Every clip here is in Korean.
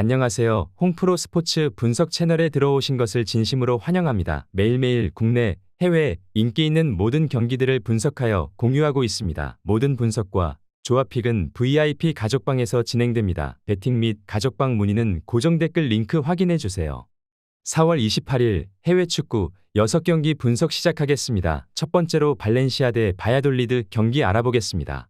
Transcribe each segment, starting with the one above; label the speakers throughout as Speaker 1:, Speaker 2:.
Speaker 1: 안녕하세요. 홍프로 스포츠 분석 채널에 들어오신 것을 진심으로 환영합니다. 매일매일 국내, 해외 인기 있는 모든 경기들을 분석하여 공유하고 있습니다. 모든 분석과 조합픽은 VIP 가족방에서 진행됩니다. 배팅 및 가족방 문의는 고정 댓글 링크 확인해 주세요. 4월 28일 해외 축구 6경기 분석 시작하겠습니다. 첫 번째로 발렌시아 대 바야돌리드 경기 알아보겠습니다.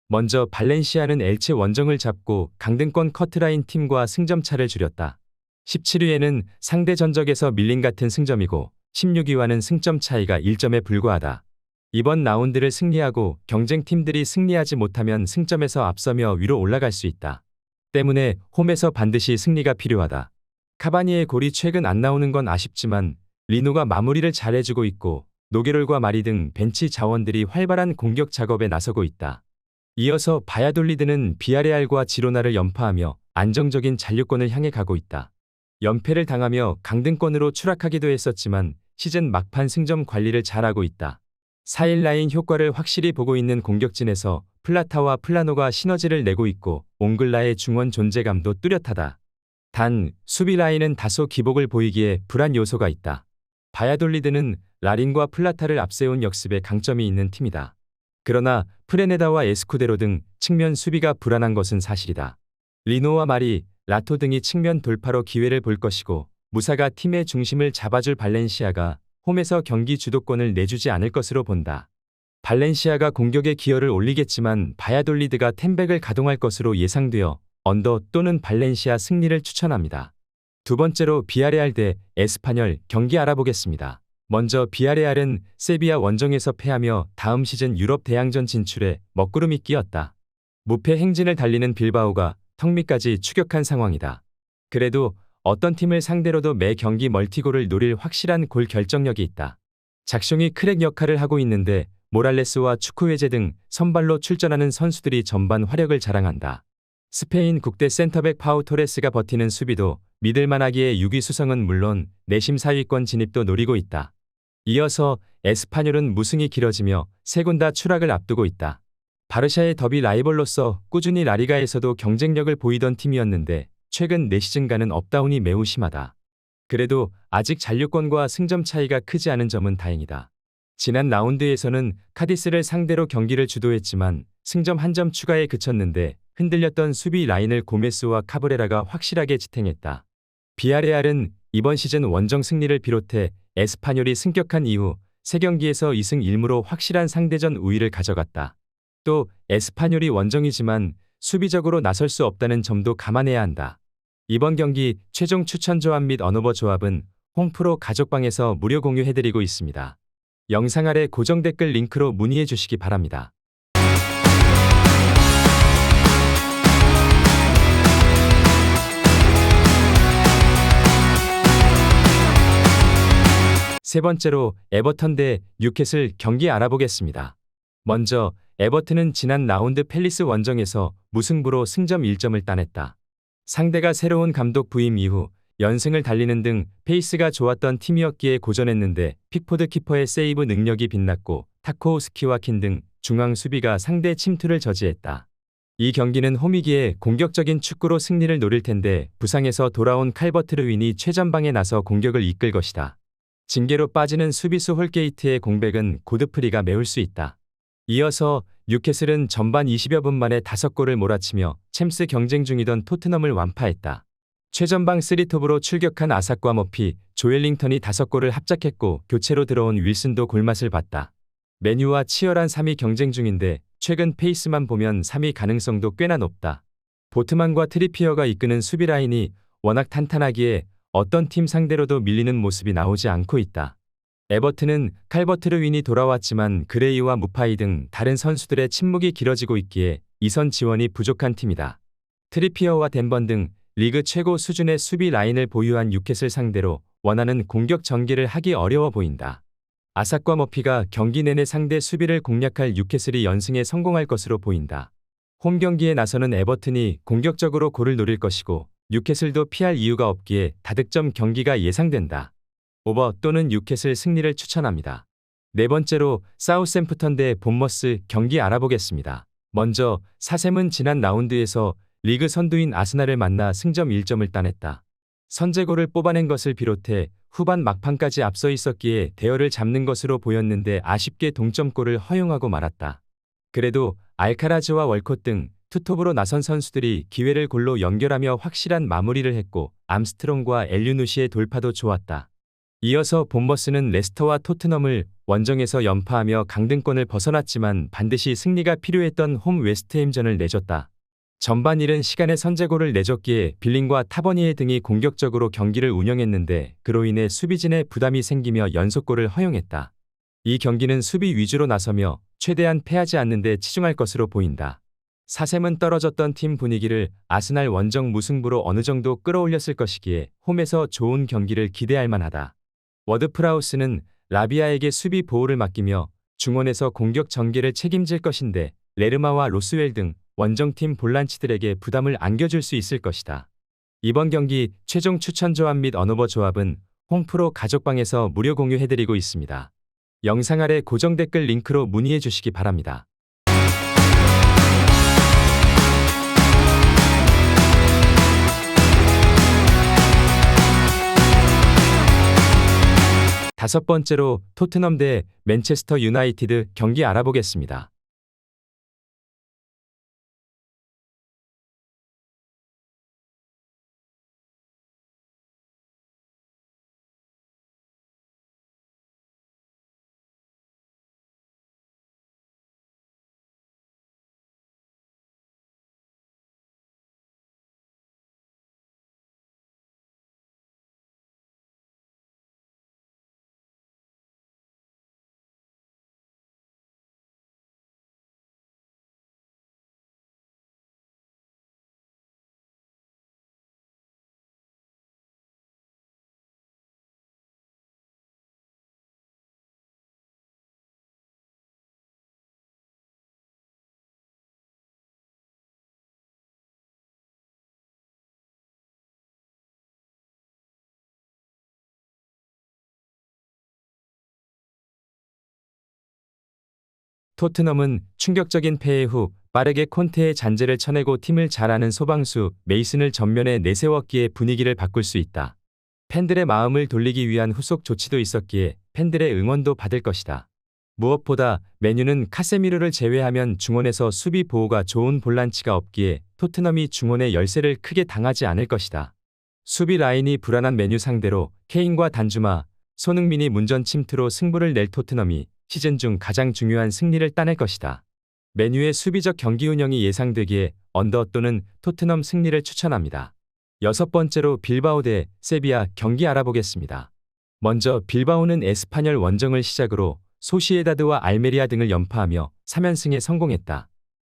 Speaker 1: 먼저 발렌시아는 엘체 원정을 잡고 강등권 커트라인 팀과 승점차를 줄였다. 17위에는 상대 전적에서 밀린 같은 승점이고 16위와는 승점 차이가 1점에 불과하다. 이번 라운드를 승리하고 경쟁팀들이 승리하지 못하면 승점에서 앞서며 위로 올라갈 수 있다. 때문에 홈에서 반드시 승리가 필요하다. 카바니의 골이 최근 안 나오는 건 아쉽지만 리노가 마무리를 잘해주고 있고 노게롤과 마리 등 벤치 자원들이 활발한 공격 작업에 나서고 있다. 이어서 바야돌리드는 비아레알과 지로나를 연파하며 안정적인 잔류권을 향해 가고 있다. 연패를 당하며 강등권으로 추락하기도 했었지만 시즌 막판 승점 관리를 잘하고 있다. 4일 라인 효과를 확실히 보고 있는 공격진에서 플라타와 플라노가 시너지를 내고 있고 옹글라의 중원 존재감도 뚜렷하다. 단 수비 라인은 다소 기복을 보이기에 불안 요소가 있다. 바야돌리드는 라린과 플라타를 앞세운 역습에 강점이 있는 팀이다. 그러나 프레네다와 에스쿠데로 등 측면 수비가 불안한 것은 사실이다. 리노와 마리, 라토 등이 측면 돌파로 기회를 볼 것이고 무사가 팀의 중심을 잡아줄 발렌시아가 홈에서 경기 주도권을 내주지 않을 것으로 본다. 발렌시아가 공격에 기여를 올리겠지만 바야돌리드가 템백을 가동할 것으로 예상되어 언더 또는 발렌시아 승리를 추천합니다. 두 번째로 비아레알 대 에스파뇰 경기 알아보겠습니다. 먼저 비아레알은 세비야 원정에서 패하며 다음 시즌 유럽 대항전 진출에 먹구름이 끼었다. 무패 행진을 달리는 빌바오가 턱 밑까지 추격한 상황이다. 그래도 어떤 팀을 상대로도 매 경기 멀티골을 노릴 확실한 골 결정력이 있다. 작숑이 크랙 역할을 하고 있는데 모랄레스와 추쿠웨제 등 선발로 출전하는 선수들이 전반 화력을 자랑한다. 스페인 국대 센터백 파우 토레스가 버티는 수비도 믿을만하기에 6위 수성은 물론 내심 4위권 진입도 노리고 있다. 이어서 에스파뇰은 무승이 길어지며 세 군 다 추락을 앞두고 있다. 바르샤의 더비 라이벌로서 꾸준히 라리가에서도 경쟁력을 보이던 팀이었는데 최근 4시즌간은 업다운이 매우 심하다. 그래도 아직 잔류권과 승점 차이가 크지 않은 점은 다행이다. 지난 라운드에서는 카디스를 상대로 경기를 주도했지만 승점 1점 추가에 그쳤는데 흔들렸던 수비 라인을 고메스와 카브레라가 확실하게 지탱했다. 비아레알은 이번 시즌 원정 승리를 비롯해 에스파뇰이 승격한 이후 3경기에서 2승 1무로 확실한 상대전 우위를 가져갔다. 또 에스파뇰이 원정이지만 수비적으로 나설 수 없다는 점도 감안해야 한다. 이번 경기 최종 추천 조합 및 언어버 조합은 홍프로 가족방에서 무료 공유해드리고 있습니다. 영상 아래 고정 댓글 링크로 문의해 주시기 바랍니다. 세 번째로 에버턴 대 뉴캐슬 경기 알아보겠습니다. 먼저 에버튼은 지난 라운드 팰리스 원정에서 무승부로 승점 1점을 따냈다. 상대가 새로운 감독 부임 이후 연승을 달리는 등 페이스가 좋았던 팀이었기에 고전했는데 픽포드 키퍼의 세이브 능력이 빛났고 타코우스키와 킨 등 중앙 수비가 상대 침투를 저지했다. 이 경기는 홈이기에 공격적인 축구로 승리를 노릴 텐데 부상에서 돌아온 칼버트 르윈이 최전방에 나서 공격을 이끌 것이다. 징계로 빠지는 수비수 홀게이트의 공백은 고드프리가 메울 수 있다. 이어서 뉴캐슬은 전반 20여 분 만에 5골을 몰아치며 챔스 경쟁 중이던 토트넘을 완파했다. 최전방 3톱으로 출격한 아삭과 머피, 조엘링턴이 5골을 합작했고 교체로 들어온 윌슨도 골맛을 봤다. 메뉴와 치열한 3위 경쟁 중인데 최근 페이스만 보면 3위 가능성도 꽤나 높다. 보트만과 트리피어가 이끄는 수비 라인이 워낙 탄탄하기에 어떤 팀 상대로도 밀리는 모습이 나오지 않고 있다. 에버튼은 칼버트 르윈이 돌아왔지만 그레이와 무파이 등 다른 선수들의 침묵이 길어지고 있기에 이선 지원이 부족한 팀이다. 트리피어와 덴번 등 리그 최고 수준의 수비 라인을 보유한 뉴캐슬 상대로 원하는 공격 전개를 하기 어려워 보인다. 아삭과 머피가 경기 내내 상대 수비를 공략할 뉴캐슬이 연승에 성공할 것으로 보인다. 홈 경기에 나서는 에버튼이 공격적으로 골을 노릴 것이고 뉴캐슬도 피할 이유가 없기에 다득점 경기가 예상된다. 오버 또는 뉴캐슬 승리를 추천합니다. 네 번째로 사우샘프턴 대 본머스 경기 알아보겠습니다. 먼저 사샘은 지난 라운드에서 리그 선두인 아스날을 만나 승점 1점을 따냈다. 선제골을 뽑아낸 것을 비롯해 후반 막판까지 앞서 있었기에 대열을 잡는 것으로 보였는데 아쉽게 동점골을 허용하고 말았다. 그래도 알카라즈와 월콧 등 투톱으로 나선 선수들이 기회를 골로 연결하며 확실한 마무리를 했고 암스트롱과 엘류누시의 돌파도 좋았다. 이어서 본머스는 레스터와 토트넘을 원정에서 연파하며 강등권을 벗어났지만 반드시 승리가 필요했던 홈 웨스트햄전을 내줬다. 전반 이른 시간에 선제골을 내줬기에 빌링과 타버니에 등이 공격적으로 경기를 운영했는데 그로 인해 수비진에 부담이 생기며 연속골을 허용했다. 이 경기는 수비 위주로 나서며 최대한 패하지 않는 데 치중할 것으로 보인다. 사셈은 떨어졌던 팀 분위기를 아스날 원정 무승부로 어느 정도 끌어올렸을 것이기에 홈에서 좋은 경기를 기대할 만하다. 워드프라우스는 라비아에게 수비 보호를 맡기며 중원에서 공격 전개를 책임질 것인데 레르마와 로스웰 등 원정팀 볼란치들에게 부담을 안겨줄 수 있을 것이다. 이번 경기 최종 추천 조합 및 언어버 조합은 홈프로 가족방에서 무료 공유해드리고 있습니다. 영상 아래 고정 댓글 링크로 문의해 주시기 바랍니다. 다섯 번째로 토트넘 대 맨체스터 유나이티드 경기 알아보겠습니다. 토트넘은 충격적인 패해 후 빠르게 콘테의 잔재를 쳐내고 팀을 잘 아는 소방수 메이슨을 전면에 내세웠기에 분위기를 바꿀 수 있다. 팬들의 마음을 돌리기 위한 후속 조치도 있었기에 팬들의 응원도 받을 것이다. 무엇보다 맨유는 카세미르를 제외하면 중원에서 수비 보호가 좋은 볼란치가 없기에 토트넘이 중원의 열세를 크게 당하지 않을 것이다. 수비 라인이 불안한 맨유 상대로 케인과 단주마, 손흥민이 문전 침투로 승부를 낼 토트넘이 시즌 중 가장 중요한 승리를 따낼 것이다. 맨유의 수비적 경기 운영이 예상되기에 언더 또는 토트넘 승리를 추천합니다. 여섯 번째로 빌바오 대 세비야 경기 알아보겠습니다. 먼저 빌바오는 에스파뇰 원정을 시작으로 소시에다드와 알메리아 등을 연파하며 3연승에 성공했다.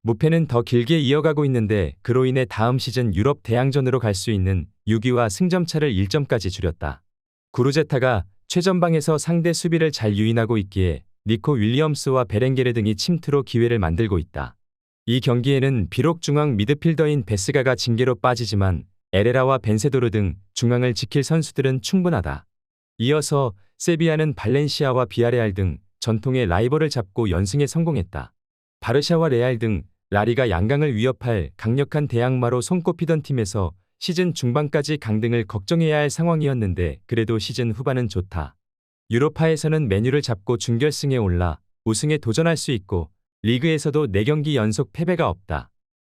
Speaker 1: 무패는 더 길게 이어가고 있는데 그로 인해 다음 시즌 유럽 대항전으로 갈 수 있는 6위와 승점차를 1점까지 줄였다. 구루제타가 최전방에서 상대 수비를 잘 유인하고 있기에 니코 윌리엄스와 베렌게르 등이 침투로 기회를 만들고 있다. 이 경기에는 비록 중앙 미드필더인 베스가가 징계로 빠지지만 에레라와 벤세도르 등 중앙을 지킬 선수들은 충분하다. 이어서 세비야는 발렌시아와 비아레알 등 전통의 라이벌을 잡고 연승에 성공했다. 바르샤와 레알 등 라리가 양강을 위협할 강력한 대항마로 손꼽히던 팀에서 시즌 중반까지 강등을 걱정해야 할 상황이었는데 그래도 시즌 후반은 좋다. 유로파에서는 맨유를 잡고 준결승에 올라 우승에 도전할 수 있고 리그에서도 4경기 연속 패배가 없다.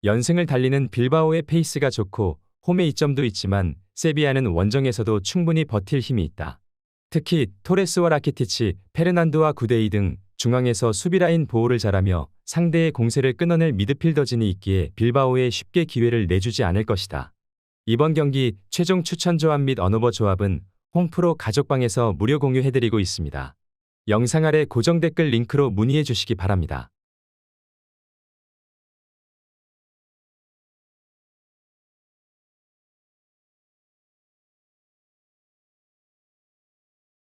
Speaker 1: 연승을 달리는 빌바오의 페이스가 좋고 홈에 이점도 있지만 세비야는 원정에서도 충분히 버틸 힘이 있다. 특히 토레스와 라키티치, 페르난도와 구데이 등 중앙에서 수비라인 보호를 잘하며 상대의 공세를 끊어낼 미드필더진이 있기에 빌바오에 쉽게 기회를 내주지 않을 것이다. 이번 경기 최종 추천 조합 및 언어버 조합은 홈프로 가족방에서 무료 공유해드리고 있습니다. 영상 아래 고정 댓글 링크로 문의해 주시기 바랍니다.